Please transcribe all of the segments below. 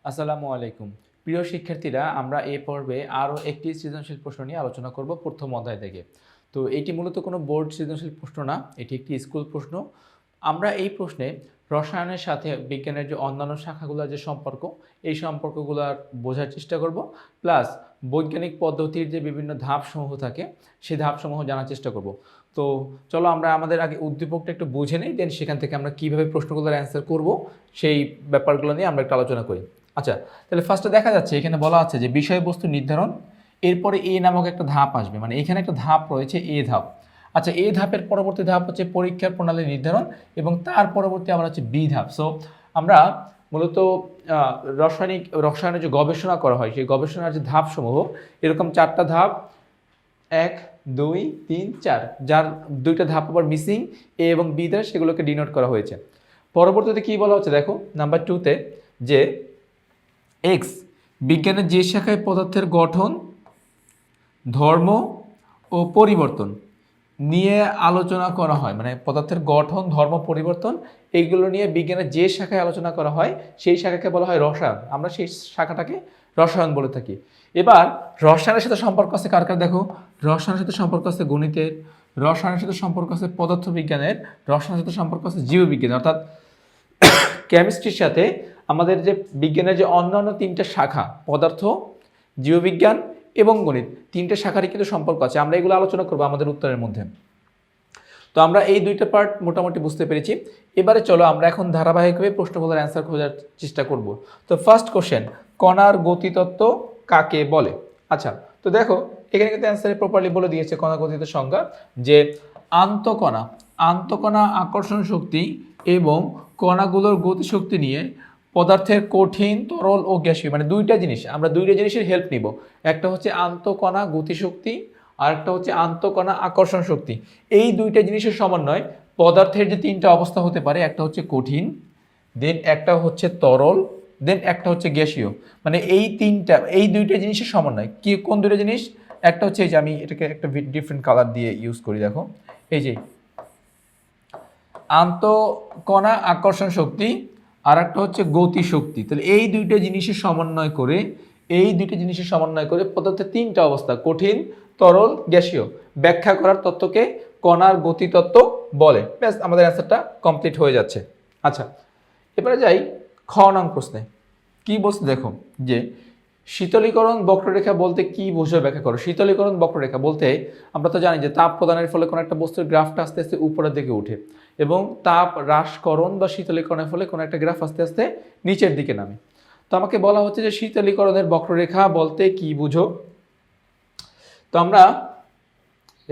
আসসালামু আলাইকুম। প্রিয় শিক্ষার্থীরা, আমরা এই পর্বে আরও একটি সৃজনশীল প্রশ্ন নিয়ে আলোচনা করব প্রথম অধ্যায় থেকে। তো এটি মূলত কোনো বোর্ড সৃজনশীল প্রশ্ন না, এটি একটি স্কুল প্রশ্ন। আমরা এই প্রশ্নে রসায়নের সাথে বিজ্ঞানের যে অন্যান্য শাখাগুলোর যে সম্পর্ক, এই সম্পর্কগুলো বোঝার চেষ্টা করব, প্লাস বৈজ্ঞানিক পদ্ধতির যে বিভিন্ন ধাপসমূহ থাকে সেই ধাপসমূহ জানার চেষ্টা করব। তো চলো আমরা আমাদের আগে উদ্দীপকটা একটু বুঝে নিই, দেন সেখান থেকে আমরা কীভাবে প্রশ্নগুলোর অ্যান্সার করব সেই ব্যাপারগুলো নিয়ে আমরা একটু আলোচনা করি। আচ্ছা, তাহলে ফার্স্টে দেখা যাচ্ছে এখানে বলা আছে যে বিষয়বস্তু নির্ধারণ, এরপরে এ নামক একটা ধাপ আসবে, মানে এখানে একটা ধাপ রয়েছে এ ধাপ। আচ্ছা, এ ধাপের পরবর্তী ধাপ হচ্ছে পরীক্ষার প্রণালী নির্ধারণ এবং তার পরবর্তী আবার হচ্ছে বি ধাপ। সো আমরা মূলত রসায়নের যে গবেষণা করা হয় সেই গবেষণার যে ধাপসমূহ, এরকম 4টা ধাপ, 1 2 3 4, যার 2টা ধাপ আবার মিসিং, এ এবং বি দ্বারা সেগুলোকে ডিনোট করা হয়েছে। পরবর্তীতে কি বলা হচ্ছে দেখো, নাম্বার 2তে যে এক্স বিজ্ঞানের যে শাখায় পদার্থের গঠন, ধর্ম ও পরিবর্তন নিয়ে আলোচনা করা হয়, মানে পদার্থের গঠন, ধর্ম, পরিবর্তন এইগুলো নিয়ে বিজ্ঞানের যে শাখায় আলোচনা করা হয় সেই শাখাকে বলা হয় রসায়ন। আমরা সেই শাখাটাকে রসায়ন বলে থাকি। এবার রসায়নের সাথে সম্পর্ক আছে কার কার দেখো, রসায়নের সাথে সম্পর্ক আছে গণিতের, রসায়নের সাথে সম্পর্ক আছে পদার্থবিজ্ঞানের, রসায়নের সাথে সম্পর্ক আছে জীববিজ্ঞানের, অর্থাৎ কেমিস্ট্রির সাথে আমাদের যে বিজ্ঞানের যে অন্যান্য 3টা শাখা, পদার্থ, জীববিজ্ঞান এবং গণিত, 3টে শাখারই কিন্তু সম্পর্ক আছে। আমরা এগুলো আলোচনা করবো আমাদের উত্তরের মধ্যে। তো আমরা এই 2টা পার্ট মোটামুটি বুঝতে পেরেছি। এবারে চলো আমরা এখন ধারাবাহিকভাবে প্রশ্নগুলোর অ্যান্সার খোঁজার চেষ্টা করব। তো ফার্স্ট কোশ্চেন, কণার গতিতত্ত্ব কাকে বলে? আচ্ছা, তো দেখো এখানে কিন্তু অ্যান্সারে প্রপারলি বলে দিয়েছে কণা গতিতত্ত্বের সংজ্ঞা, যে আন্তঃকণা আকর্ষণ শক্তি এবং কণাগুলোর গতিশক্তি নিয়ে পদার্থের কঠিন, তরল ও গ্যাসীয়, মানে 2টা জিনিস, আমরা 2টা জিনিসের হেল্প নিব। একটা হচ্ছে আন্তঃকণা গতিশক্তি আর একটা হচ্ছে আন্তঃকণা আকর্ষণ শক্তি। এই 2টা জিনিসের সমন্বয় পদার্থের যে 3টা অবস্থা হতে পারে, একটা হচ্ছে কঠিন, দেন একটা হচ্ছে তরল, দেন একটা হচ্ছে গ্যাসীয়। মানে এই 2টা জিনিসের সমন্বয় কি, কোন 2টা জিনিস? একটা হচ্ছে এই যে, আমি এটাকে একটা ডিফারেন্ট কালার দিয়ে ইউজ করি, দেখো এই যে আন্তঃকণা আকর্ষণ শক্তি আর একটা হচ্ছে গতি শক্তি। তাহলে এই 2টা জিনিসের সমন্বয় করে পদার্থের 3টা অবস্থা, কঠিন, তরল, গ্যাসীয়, ব্যাখ্যা করার তত্ত্বকে কণার গতিতত্ত্ব বলে। ব্যাস, আমাদের অ্যান্সারটা কমপ্লিট হয়ে যাচ্ছে। আচ্ছা, এবারে যাই খ নং প্রশ্নে। কি বলছে দেখো, যে শীতলীকরণ বক্ররেখা বলতে কি বোঝো ব্যাখ্যা করো। শীতলীকরণ বক্ররেখা বলতে আমরা তো জানি যে তাপ প্রদানের ফলে কোনো একটা বস্তুর গ্রাফটা আস্তে আস্তে উপরের দিকে উঠে এবং তাপ হ্রাসকরণ বা শীতলীকরণের ফলে কোনো একটা গ্রাফ আস্তে আস্তে নিচের দিকে নামে। তো আমাকে বলা হচ্ছে যে শীতলীকরণের বক্ররেখা বলতে কি বুঝো। তো আমরা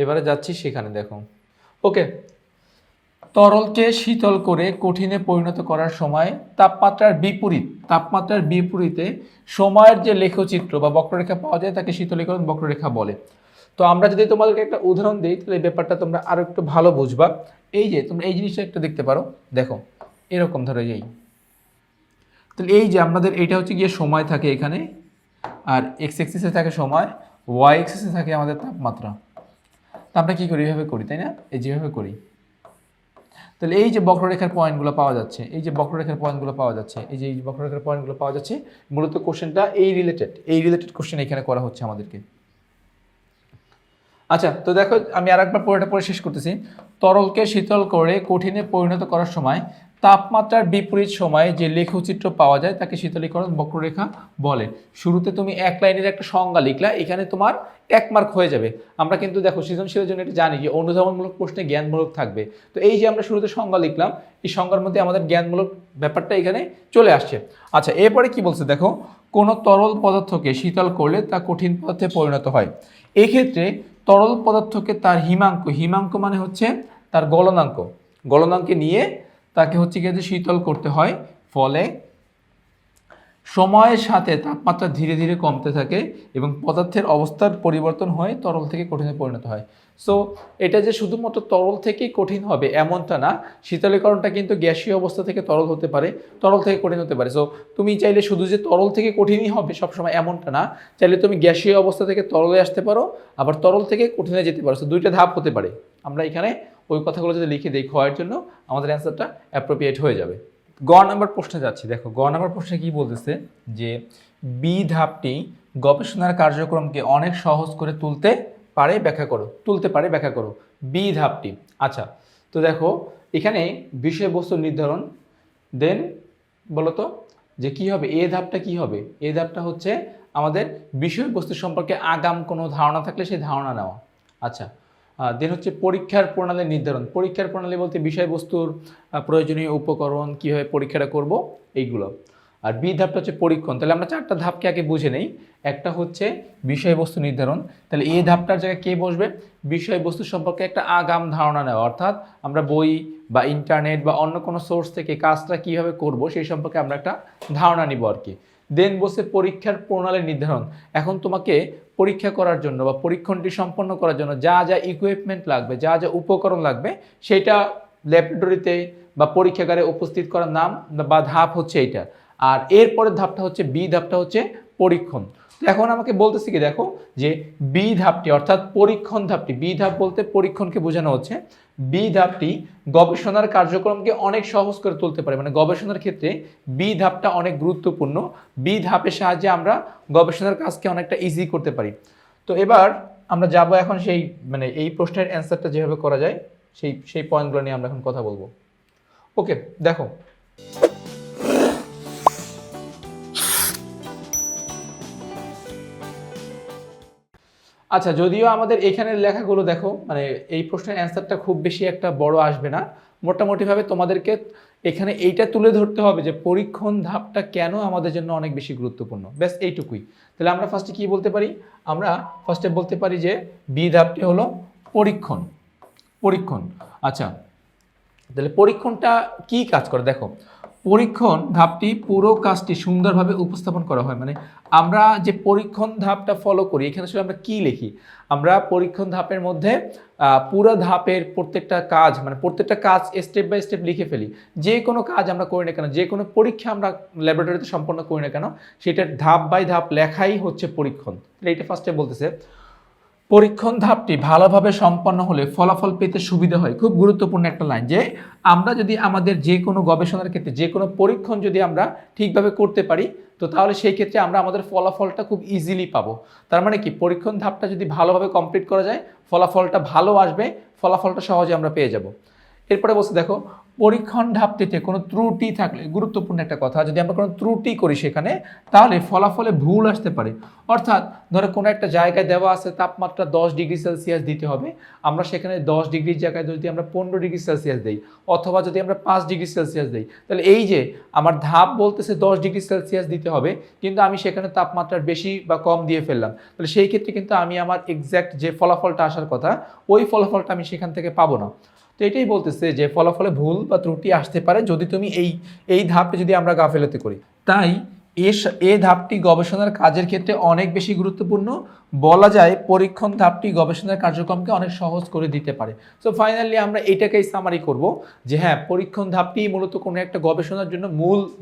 এবারে যাচ্ছি সেখানে, দেখো ওকে, তরলকে শীতল করে কঠিনে পরিণত করার সময় তাপমাত্রার বিপরীতে সময়ের যে লেখচিত্র বা বক্ররেখা পাওয়া যায় তাকে শীতলীকরণ বক্ররেখা বলে। তো আমরা যদি তোমাদেরকে একটা উদাহরণ দিই তাহলে এই ব্যাপারটা তোমরা আরো একটু ভালো বুঝবা। এই যে তোমরা এই জিনিসটা একটু দেখতে পারো, দেখো এরকম ধরো এই, তাহলে এই যে আমাদের এটা হচ্ছে গিয়ে সময় থাকে এখানে, আর এক্স এক্সিসে থাকে সময়, ওয়াই এক্সিসে থাকে আমাদের তাপমাত্রা। তো আমরা কি করি, এইভাবে করি, তাই না? এই যেভাবে করি। তাহলে এই যে বক্ররেখার পয়েন্টগুলো পাওয়া যাচ্ছে, এই যে বক্ররেখার পয়েন্টগুলো পাওয়া যাচ্ছে, এই যে বক্ররেখার পয়েন্টগুলো পাওয়া যাচ্ছে, মূলত কোশ্চেনটা এই রিলেটেড কোশ্চেন এখানে করা হচ্ছে আমাদেরকে। আচ্ছা, তো দেখো আমি আরেকবার পুরোটা পড়ে শেষ করতেছি। তরলকে শীতল করে কঠিনে পরিণত করার সময় তাপমাত্রার বিপরীত সময়ে যে লেখচিত্র পাওয়া যায় তাকে শীতলীকরণ বক্ররেখা বলে। শুরুতে তুমি এক লাইনের একটা সংজ্ঞা লিখলা, এখানে তোমার 1 মার্ক হয়ে যাবে। আমরা কিন্তু দেখো সৃজনশীলের জন্য এটা জানি যে অনুধাবনমূলক প্রশ্নে জ্ঞানমূলক থাকবে। তো এই যে আমরা শুরুতে সংজ্ঞা লিখলাম, এই সংজ্ঞার মধ্যে আমাদের জ্ঞানমূলক ব্যাপারটা এখানে চলে আসছে। আচ্ছা, এরপরে কি বলছে দেখো, কোনো তরল পদার্থকে শীতল করলে তা কঠিন পদার্থে পরিণত হয়। এক্ষেত্রে তরল পদার্থকে তার হিমাঙ্ক মানে হচ্ছে তার গলনাঙ্কে নিয়ে তাকে হচ্ছে গিয়ে শীতল করতে হয়। ফলে সময়ের সাথে তাপমাত্রা ধীরে ধীরে কমতে থাকে এবং পদার্থের অবস্থার পরিবর্তন হয়ে তরল থেকে কঠিনে পরিণত হয়। সো এটা যে শুধুমাত্র তরল থেকেই কঠিন হবে এমনটা না, শীতলীকরণটা কিন্তু গ্যাসীয় অবস্থা থেকে তরল হতে পারে, তরল থেকে কঠিন হতে পারে। সো তুমি চাইলে শুধু যে তরল থেকে কঠিনই হবে সবসময় এমনটা না, চাইলে তুমি গ্যাসীয় অবস্থা থেকে তরলে আসতে পারো, আবার তরল থেকে কঠিনে যেতে পারো। সো 2টা ধাপ হতে পারে। আমরা এখানে ওই কথাগুলো যদি লিখে দিই ক্ষয়ের জন্য, আমাদের অ্যান্সারটা অ্যাপ্রোপ্রিয়েট হয়ে যাবে। গ নাম্বার প্রশ্নে যাচ্ছি। দেখো গ নাম্বার প্রশ্নে কি বলতেছে যে বি ধাপটি গবেষণার কার্যক্রমকে অনেক সহজ করে তুলতে পারে ব্যাখ্যা করো বি ধাপটি। আচ্ছা, তো দেখো এখানে বিষয়বস্তু নির্ধারণ, দেন বলতো যে কি হবে, এ ধাপটা কি হবে, এ ধাপটা হচ্ছে আমাদের বিষয়বস্তু সম্পর্কে আগাম কোনো ধারণা থাকলে সেই ধারণা নেওয়া। আচ্ছা, দেন হচ্ছে পরীক্ষার প্রণালী নির্ধারণ। পরীক্ষার প্রণালী বলতে বিষয়বস্তুর প্রয়োজনীয় উপকরণ, কীভাবে পরীক্ষাটা করব এইগুলো। আর বি ধাপটা হচ্ছে পরীক্ষণ। তাহলে আমরা চারটা ধাপকে আগে বুঝে নেই। একটা হচ্ছে বিষয়বস্তু নির্ধারণ, তাহলে এই ধাপটার জায়গায় কে বসবে, বিষয়বস্তু সম্পর্কে একটা আগাম ধারণা নেওয়া, অর্থাৎ আমরা বই বা ইন্টারনেট বা অন্য কোনো সোর্স থেকে কাজটা কীভাবে করব সেই সম্পর্কে আমরা একটা ধারণা নিব আর কি। দেন বসে পরীক্ষার প্রণালী নির্ধারণ। এখন তোমাকে পরীক্ষা করার জন্য বা পরীক্ষণটি সম্পন্ন করার জন্য যা যা ইকুইপমেন্ট লাগবে, যা যা উপকরণ লাগবে, সেটা ল্যাবরেটরিতে বা পরীক্ষাগারে উপস্থিত করার নাম বা ধাপ হচ্ছে এইটা। আর এরপরের ধাপটা হচ্ছে বি ধাপটা হচ্ছে পরীক্ষণ। তো এখন আমাকে বলতেছি কি, দেখো যে বি ধাপটি অর্থাৎ পরীক্ষণ ধাপটি, বি ধাপ বলতে পরীক্ষণকে বোঝানো হচ্ছে। বি ধাপটি গবেষণার কার্যক্রমকে অনেক সহজ করে তুলতে পারে, মানে গবেষণার ক্ষেত্রে বি ধাপটা অনেক গুরুত্বপূর্ণ। বি ধাপের সাহায্যে আমরা গবেষণার কাজকে অনেকটা ইজি করতে পারি। তো এবার আমরা যাব এখন সেই মানে এই প্রশ্নের অ্যান্সারটা যেভাবে করা যায় সেই পয়েন্টগুলো নিয়ে আমরা এখন কথা বলবো। ওকে, দেখো আচ্ছা, যদিও আমাদের এখানের লেখাগুলো দেখো মানে এই প্রশ্নের অ্যান্সারটা খুব বেশি একটা বড় আসবে না, মোটামুটিভাবে তোমাদেরকে এখানে এইটা তুলে ধরতে হবে যে পরীক্ষণ ধাপটা কেন আমাদের জন্য অনেক বেশি গুরুত্বপূর্ণ, ব্যাস এইটুকুই। তাহলে আমরা ফার্স্টে কি বলতে পারি, আমরা ফার্স্টে বলতে পারি যে বি ধাপটি হলো পরীক্ষণ। পরীক্ষণ, আচ্ছা তাহলে পরীক্ষণটা কি কাজ করে, দেখো পরীক্ষণ ধাপটি পুরো কাজটি সুন্দরভাবে উপস্থাপন করা হয়। মানে আমরা যে পরীক্ষণ ধাপটা ফলো করি, এখানে আসলে আমরা কি লিখি, আমরা পরীক্ষণ ধাপের মধ্যে পুরো ধাপের প্রত্যেকটা কাজ মানে প্রত্যেকটা কাজ স্টেপ বাই স্টেপ লিখে ফেলি। যে কোনো কাজ আমরা করি না কেন, যে কোনো পরীক্ষা আমরা ল্যাবরেটরিতে সম্পন্ন করি না কেন, সেটার ধাপ বাই ধাপ লেখাই হচ্ছে পরীক্ষণ। এইটা ফার্স্টে বলতেছে পরীক্ষণ ধাপটি ভালোভাবে সম্পন্ন হলে ফলাফল পেতে সুবিধা হয়। খুব গুরুত্বপূর্ণ একটা লাইন, যে আমরা যদি আমাদের যে কোনো গবেষণার ক্ষেত্রে যে কোনো পরীক্ষণ যদি আমরা ঠিকভাবে করতে পারি, তো তাহলে সেই ক্ষেত্রে আমরা আমাদের ফলাফলটা খুব ইজিলি পাবো। তার মানে কি, পরীক্ষণ ধাপটা যদি ভালোভাবে কমপ্লিট করা যায়, ফলাফলটা ভালো আসবে, ফলাফলটা সহজে আমরা পেয়ে যাব। এরপরে বলছে দেখো পরীক্ষণ ধাপটিতে কোনো ত্রুটি থাকলে, গুরুত্বপূর্ণ একটা কথা, যদি আমরা কোনো ত্রুটি করি সেখানে, তাহলে ফলাফলে ভুল আসতে পারে। অর্থাৎ ধরো কোনো একটা জায়গায় দেওয়া আছে তাপমাত্রা 10 ডিগ্রি সেলসিয়াস দিতে হবে, আমরা সেখানে 10 ডিগ্রির জায়গায় যদি আমরা 15 ডিগ্রি সেলসিয়াস দিই, অথবা যদি আমরা 5 ডিগ্রি সেলসিয়াস দিই, তাহলে এই যে আমার ধাপ বলতেছে 10 ডিগ্রি সেলসিয়াস দিতে হবে, কিন্তু আমি সেখানে তাপমাত্রার বেশি বা কম দিয়ে ফেললাম, তাহলে সেই ক্ষেত্রে কিন্তু আমি আমার এক্স্যাক্ট যে ফলাফলটা আসার কথা, ওই ফলাফলটা আমি সেখান থেকে পাবো না। তো এটাই বলতেছে যে ফলাফলে ভুল বা ত্রুটি আসতে পারে যদি তুমি এই ধাপে যদি আমরা গাফেলতি করি। তাই এই ধাপটি গবেষণার কাজের ক্ষেত্রে অনেক বেশি গুরুত্বপূর্ণ। বলা যায় পরীক্ষণ ধাপটি গবেষণার কার্যক্রমকে অনেক সহজ করে দিতে পারে। সো ফাইনালি আমরা এইটাকেই সামারি করব যে হ্যাঁ, পরীক্ষণ ধাপটি মূলত কোনো একটা গবেষণার জন্য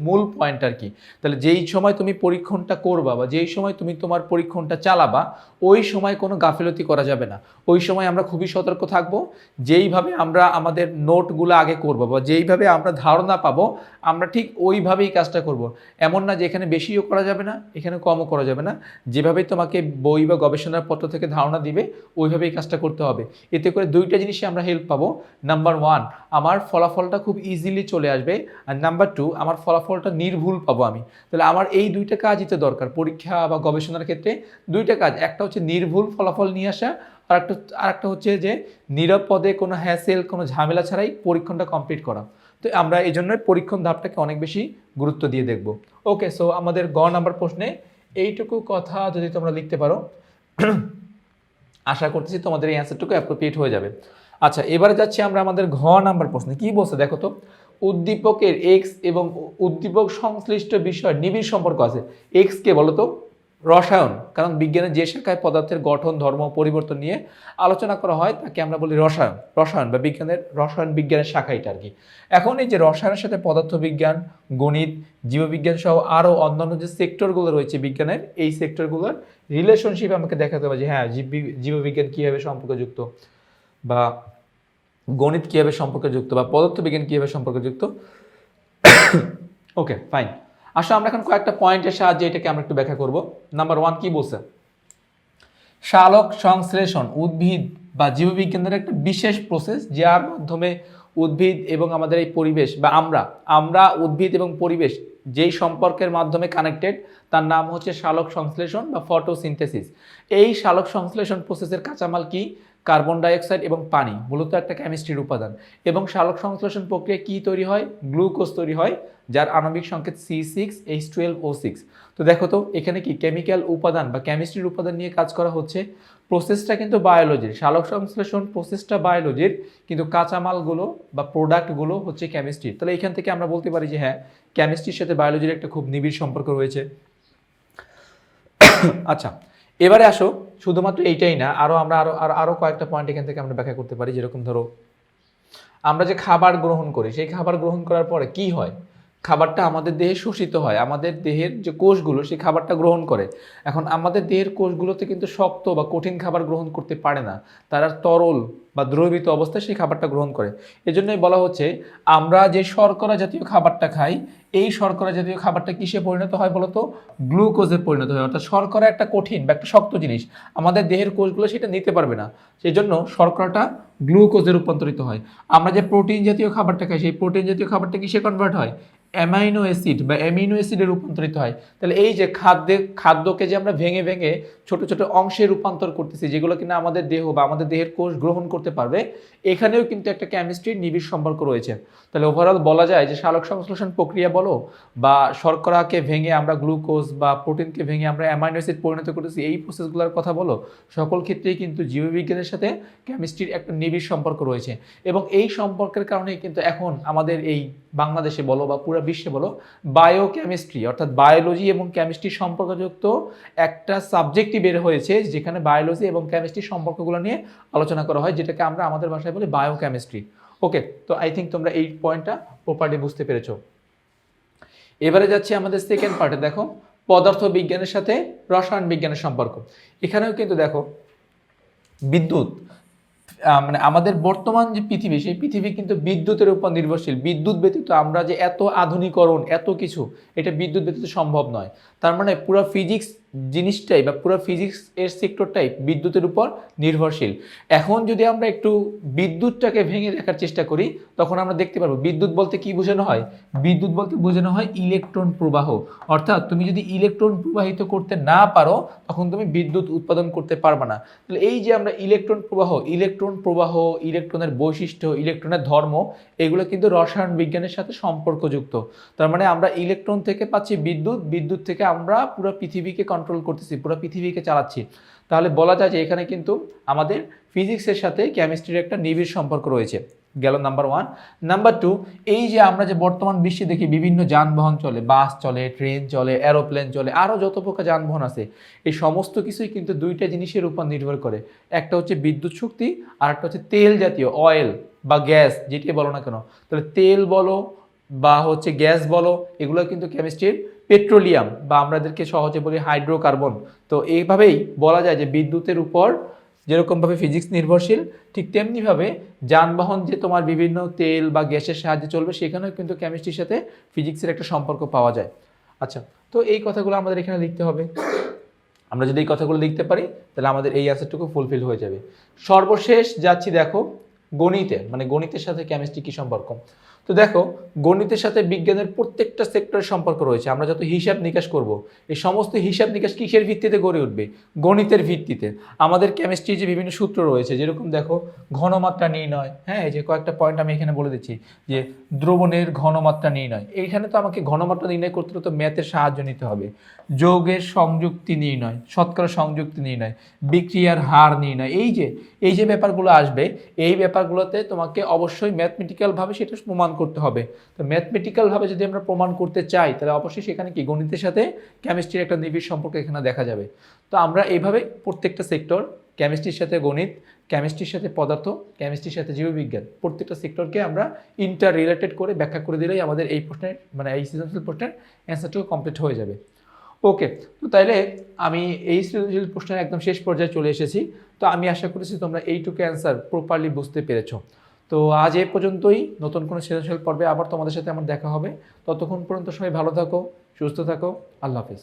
মূল পয়েন্ট আর কি। তাহলে যেই সময় তুমি পরীক্ষণটা করবা বা যেই সময় তুমি তোমার পরীক্ষণটা চালাবা, ওই সময় কোনো গাফিলতি করা যাবে না। ওই সময় আমরা খুবই সতর্ক থাকব। যেইভাবে আমরা আমাদের নোটগুলো আগে করবো বা যেইভাবে আমরা ধারণা পাবো, আমরা ঠিক ওইভাবেই কাজটা করব। এমন না যে এখানে বেশিও করা যাবে না, এখানে কমও করা যাবে না। যেভাবে তোমাকে বই বা গবেষণার পত্র থেকে ধারণা দিবে, ওইভাবেই কাজটা করতে হবে। এতে করে দুইটা জিনিসই আমরা হেল্প পাবো। নাম্বার 1, আমার ফলাফলটা খুব ইজিলি চলে আসবে। আর নাম্বার 2, আমার ফলাফলটা নির্ভুল পাবো আমি। তাহলে আমার এই দুইটা কাজই তো দরকার পরীক্ষা বা গবেষণার ক্ষেত্রে। দুইটা কাজ, একটা হচ্ছে নির্ভুল ফলাফল নিয়ে আসা, আর একটা হচ্ছে যে নিরাপদে কোনো হ্যাসেল কোনো ঝামেলা ছাড়াই পরীক্ষণটা কমপ্লিট করা। তো আমরা এই জন্যই পরীক্ষণ ধাপটাকে অনেক বেশি গুরুত্ব দিয়ে দেখব। ওকে, সো আমাদের গ নাম্বার প্রশ্নে এইটুকু কথা যদি তোমরা লিখতে পারো, আশা করতেছি তোমাদের এই অ্যান্সারটুকু অ্যাপ্রোপ্রিয়েট হয়ে যাবে। আচ্ছা, এবারে যাচ্ছি আমরা আমাদের ঘ নাম্বার প্রশ্নে। কি বলছে দেখো তো, উদ্দীপকের এক্স এবং উদ্দীপক সংশ্লিষ্ট বিষয় নিবিড় সম্পর্ক আছে। এক্স কে বলো তো? রসায়ন। কারণ বিজ্ঞানের যে শাখায় পদার্থের গঠন ধর্ম পরিবর্তন নিয়ে আলোচনা করা হয় তাকে আমরা বলি রসায়ন বা রসায়ন বিজ্ঞানের শাখা এটা আর কি। এখন এই যে রসায়নের সাথে পদার্থবিজ্ঞান, গণিত, জীববিজ্ঞান সহ আরও অন্যান্য যে সেক্টরগুলো রয়েছে বিজ্ঞানের, এই সেক্টরগুলোর রিলেশনশিপ আমাকে দেখাতে হবে যে হ্যাঁ, জীববিজ্ঞান কীভাবে সম্পর্কযুক্ত, বা গণিত কীভাবে সম্পর্কযুক্ত, বা পদার্থবিজ্ঞান কীভাবে সম্পর্কযুক্ত। Okay fine. আসলে আমরা এখন কয়েকটা পয়েন্টের সাহায্যে এটাকে আমরা একটু ব্যাখ্যা করব। নাম্বার 1 কি বলছে? সালোক সংশ্লেষণ উদ্ভিদ বা জীববিজ্ঞানের একটা বিশেষ প্রসেস, যার মাধ্যমে উদ্ভিদ এবং আমাদের এই পরিবেশ বা আমরা উদ্ভিদ এবং পরিবেশ যেই সম্পর্কের মাধ্যমে কানেক্টেড তার নাম হচ্ছে সালোক সংশ্লেষণ বা ফটোসিনথেসিস। এই সালোক সংশ্লেষণ প্রসেসের কাঁচামাল কি? কার্বন ডাইঅক্সাইড এবং পানি, মূলত একটা কেমিস্ট্রির উপাদান। এবং সালোক সংশ্লেষণ প্রক্রিয়া কি তৈরি হয়? গ্লুকোজ তৈরি হয়, যার আণবিক সংকেত C6H12O6। তো দেখো তো এখানে কি কেমিক্যাল উপাদান বা কেমিস্ট্রির উপাদান নিয়ে কাজ করা হচ্ছে। প্রসেসটা কিন্তু বায়োলজির, সালোক সংশ্লেষণ প্রসেসটা বায়োলজির, কিন্তু কাঁচামালগুলো বা প্রোডাক্টগুলো হচ্ছে কেমিস্ট্রি। তাহলে এখান থেকে আমরা বলতে পারি যে হ্যাঁ, কেমিস্ট্রির সাথে বায়োলজির একটা খুব নিবিড় সম্পর্ক রয়েছে। আচ্ছা, এবারে আসো, শুধুমাত্র এইটাই না, আরো কয়েকটা পয়েন্ট এখান থেকে আমরা ব্যাখ্যা করতে পারি। যেরকম ধরো আমরা যে খাবার গ্রহণ করি, সেই খাবার গ্রহণ করার পরে কি হয়? খাবারটা আমাদের দেহে শোষিত হয়, আমাদের দেহের যে কোষগুলো সেই খাবারটা গ্রহণ করে। এখন আমাদের দেহের কোষগুলোতে কিন্তু শক্ত বা কঠিন খাবার গ্রহণ করতে পারে না, তারা তরল বা দ্রবীভূত অবস্থায় সেই খাবারটা গ্রহণ করে। এজন্যই বলা হচ্ছে আমরা যে শর্করা জাতীয় খাবারটা খাই, এই শর্করা জাতীয় খাবারটা কিসে পরিণত হয় বলতো? গ্লুকোজে পরিণত হয়। অর্থাৎ শর্করা একটা কঠিন বা একটা শক্ত জিনিস, আমাদের দেহের কোষগুলো সেটা নিতে পারবে না, সেই জন্য শর্করাটা গ্লুকোজে রূপান্তরিত হয়। আমরা যে প্রোটিন জাতীয় খাবারটা খাই, সেই প্রোটিন জাতীয় খাবারটা কিসে কনভার্ট হয়? অ্যামাইনো অ্যাসিড বা অ্যামিনো অ্যাসিডে রূপান্তরিত হয়। তাহলে এই যে খাদ্যকে যে আমরা ভেঙে ভেঙে ছোট ছোট অংশে রূপান্তর করতেছি, যেগুলো কিনা আমাদের দেহ বা আমাদের দেহের কোষ গ্রহণ করতে পারবে, এখানেও কিন্তু একটা কেমিস্ট্রির নিবিড় সম্পর্ক রয়েছে। তাহলে ওভারঅল বলা যায় যে সালোক সংশ্লেষণ প্রক্রিয়া বলো বা শর্করাকে ভেঙে আমরা গ্লুকোজ বা প্রোটিনকে ভেঙে আমরা অ্যামাইনো অ্যাসিড পরিণত করতেছি, এই প্রসেসগুলোর কথা বলো, সকল ক্ষেত্রেই কিন্তু জীববিজ্ঞানের সাথে কেমিস্ট্রির একটা নিবিড় সম্পর্ক রয়েছে। এবং এই সম্পর্কের কারণেই কিন্তু এখন আমাদের এই বাংলাদেশে বলো বা পুরো বিশ্বে বলো, বায়োকেমিস্ট্রি অর্থাৎ বায়োলজি এবং কেমিস্ট্রি সম্পর্কযুক্ত একটা সাবজেক্টই বের হয়েছে, যেখানে বায়োলজি এবং কেমিস্ট্রি সম্পর্কগুলো নিয়ে আলোচনা করা হয়, যেটাকে আমরা আমাদের ভাষায় বলি বায়োকেমিস্ট্রি। ওকে, তো আই থিঙ্ক তোমরা এই পয়েন্টটা প্রপারলি বুঝতে পেরেছো। এবারে যাচ্ছি আমাদের সেকেন্ড পার্টে। দেখো, পদার্থ বিজ্ঞানের সাথে রসায়ন বিজ্ঞানের সম্পর্ক। এখানেও কিন্তু দেখো বিদ্যুৎ, মানে আমাদের বর্তমান যে পৃথিবী, সেই পৃথিবী কিন্তু বিদ্যুতের উপর নির্ভরশীল। বিদ্যুৎ ব্যতীত আমরা যে এত আধুনিকরণ, এত কিছু, এটা বিদ্যুৎ ব্যতীত সম্ভব নয়। তার মানে পুরো ফিজিক্স জিনিসটাই বা পুরো ফিজিক্স এর সেক্টরটাই বিদ্যুতের উপর নির্ভরশীল। এখন যদি আমরা একটু বিদ্যুৎটাকে ভেঙে দেখার চেষ্টা করি, তখন আমরা দেখতে পারবো বিদ্যুৎ বলতে কি বোঝানো হয়। বিদ্যুৎ বলতে বোঝানো হয় ইলেকট্রন প্রবাহ। অর্থাৎ তুমি যদি ইলেকট্রন প্রবাহিত করতে না পারো, তখন তুমি বিদ্যুৎ উৎপাদন করতে পারবে না। তাহলে এই যে আমরা ইলেকট্রন প্রবাহ, ইলেকট্রনের বৈশিষ্ট্য, ইলেকট্রনের ধর্ম, এগুলো কিন্তু রসায়ন বিজ্ঞানের সাথে সম্পর্কযুক্ত। তার মানে আমরা ইলেকট্রন থেকে পাচ্ছি বিদ্যুৎ, বিদ্যুৎ থেকে আমরা পুরো পৃথিবীকে কন্ট্রোল করতেছি, পুরো পৃথিবীকে চালাচ্ছি। তাহলে বলা যায় যে এখানে কিন্তু আমাদের ফিজিক্সের সাথে কেমিস্ট্রির একটা নিবিড় সম্পর্ক রয়েছে। গেল নাম্বার 1। নাম্বার 2, এই যে আমরা যে বর্তমান বিশ্বে দেখি বিভিন্ন যানবাহন চলে, বাস চলে, ট্রেন চলে, এরোপ্লেন চলে, আরও যত প্রকার যানবাহন আছে, এই সমস্ত কিছুই কিন্তু দুইটা জিনিসের উপর নির্ভর করে। একটা হচ্ছে বিদ্যুৎ শক্তি, আর একটা হচ্ছে তেল জাতীয়, অয়েল বা গ্যাস, যেটি বলো না কেন। তাহলে তেল বলো বা হচ্ছে গ্যাস বলো, এগুলো কিন্তু কেমিস্ট্রির, পেট্রোলিয়াম বা আমাদেরকে সহজে বলি হাইড্রোকার্বন। তো এইভাবেই বলা যায় যে বিদ্যুতের উপর যেরকমভাবে ফিজিক্স নির্ভরশীল, ঠিক তেমনিভাবে যানবাহন যে তোমার বিভিন্ন তেল বা গ্যাসের সাহায্যে চলবে, সেখানেও কিন্তু কেমিস্ট্রির সাথে ফিজিক্সের একটা সম্পর্ক পাওয়া যায়। আচ্ছা, তো এই কথাগুলো আমাদের এখানে লিখতে হবে। আমরা যদি এই কথাগুলো লিখতে পারি, তাহলে আমাদের এই অ্যান্সারটুকু ফুলফিল হয়ে যাবে। সর্বশেষ যাচ্ছি দেখো গণিতে, মানে গণিতের সাথে কেমিস্ট্রি কী সম্পর্ক। তো দেখো, গণিতের সাথে বিজ্ঞানের প্রত্যেকটা সেক্টরের সম্পর্ক রয়েছে। আমরা যত হিসাব নিকাশ করব, এই সমস্ত হিসাব নিকাশ কিসের ভিত্তিতে গড়ে উঠবে? গণিতের ভিত্তিতে। আমাদের কেমিস্ট্রির যে বিভিন্ন সূত্র রয়েছে, যেরকম দেখো ঘনমাত্রা নির্ণয়, হ্যাঁ, এই যে কয়েকটা পয়েন্ট আমি এখানে বলে দিচ্ছি, যে দ্রবণের ঘনমাত্রা নির্ণয়, এইখানে তো আমাকে ঘনমাত্রা নির্ণয় করতে হলে তো ম্যাথের সাহায্য নিতে হবে। যৌগের সংযুক্তি নির্ণয়, শতকরা সংযুক্তি নির্ণয়, বিক্রিয়ার হার নির্ণয়, এই যে ব্যাপারগুলো আসবে, এই ব্যাপারগুলোতে তোমাকে অবশ্যই ম্যাথমেটিক্যালভাবে সেটা প্রমাণ করতে হবে। তো ম্যাথমেটিক্যালভাবে যদি আমরা প্রমাণ করতে চাই, তাহলে অবশ্যই সেখানে কি গণিতের সাথে কেমিস্ট্রির একটা নিবিড় সম্পর্ক এখানে দেখা যাবে। তো আমরা এইভাবে প্রত্যেকটা সেক্টর, কেমিস্ট্রির সাথে গণিত, কেমিস্ট্রির সাথে পদার্থ, কেমিস্ট্রির সাথে জীববিজ্ঞান, প্রত্যেকটা সেক্টরকে আমরা ইন্টার রিলেটেড করে ব্যাখ্যা করে দিলেই আমাদের এই প্রশ্নের, মানে এই সৃজনশীল প্রশ্নের অ্যান্সারটুকু কমপ্লিট হয়ে যাবে। ওকে, তো তাইলে আমি এই সৃজনশীল প্রশ্নের একদম শেষ পর্যায়ে চলে এসেছি। তো আমি আশা করছি তোমরা এইটুকু অ্যান্সার প্রপারলি বুঝতে পেরেছো। তো আজ এ পর্যন্তই। নতুন কোনো সৃজনশীল পর্বে আবার তোমাদের সাথে আমার দেখা হবে। ততক্ষণ পর্যন্ত তোমাদের সাথে আমার দেখা হবে। ততক্ষণ পর্যন্ত সবাই ভালো থাকো, সুস্থ থাকো। আল্লাহ হাফিজ।